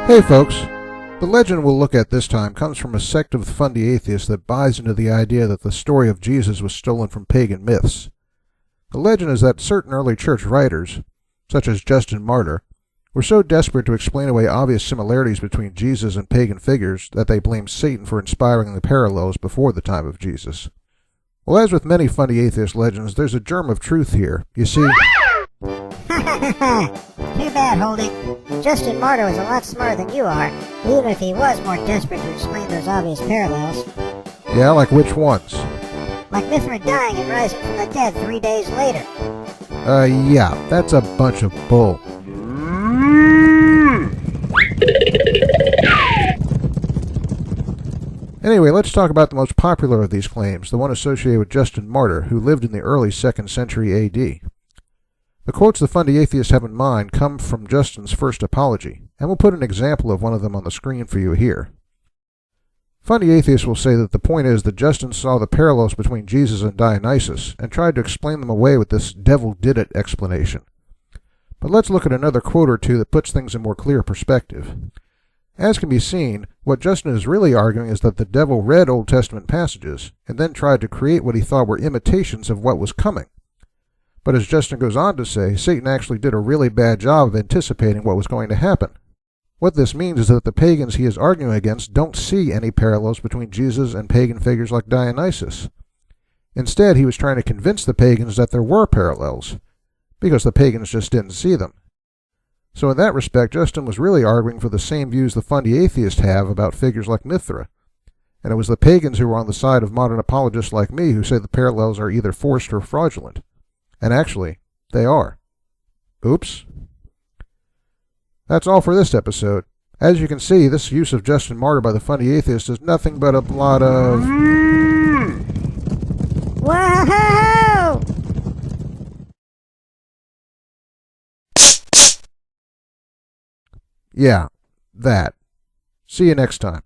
Hey folks, the legend we'll look at this time comes from a sect of Fundy atheists that buys into the idea that the story of Jesus was stolen from pagan myths. The legend is that certain early church writers, such as Justin Martyr, were so desperate to explain away obvious similarities between Jesus and pagan figures that they blamed Satan for inspiring the parallels before the time of Jesus. Well, as with many Fundy atheist legends, there's a germ of truth here. You see... Too bad, Holdy. Justin Martyr was a lot smarter than you are, even if he was more desperate to explain those obvious parallels. Yeah, like which ones? Like Mithra dying and rising from the dead 3 days later. Yeah, that's a bunch of bull. Anyway, let's talk about the most popular of these claims, the one associated with Justin Martyr, who lived in the early 2nd century A.D. The quotes the Fundy atheists have in mind come from Justin's first apology, and we'll put an example of one of them on the screen for you here. Fundy atheists will say that the point is that Justin saw the parallels between Jesus and Dionysus and tried to explain them away with this devil did it explanation. But let's look at another quote or two that puts things in more clear perspective. As can be seen, what Justin is really arguing is that the devil read Old Testament passages and then tried to create what he thought were imitations of what was coming. But as Justin goes on to say, Satan actually did a really bad job of anticipating what was going to happen. What this means is that the pagans he is arguing against don't see any parallels between Jesus and pagan figures like Dionysus. Instead, he was trying to convince the pagans that there were parallels, because the pagans just didn't see them. So in that respect, Justin was really arguing for the same views the Fundy atheists have about figures like Mithra. And it was the pagans who were on the side of modern apologists like me who say the parallels are either forced or fraudulent. And actually, they are. Oops. That's all for this episode. As you can see, this use of Justin Martyr by the Fundy atheist is nothing but a lot of... Whoa! Yeah, that. See you next time.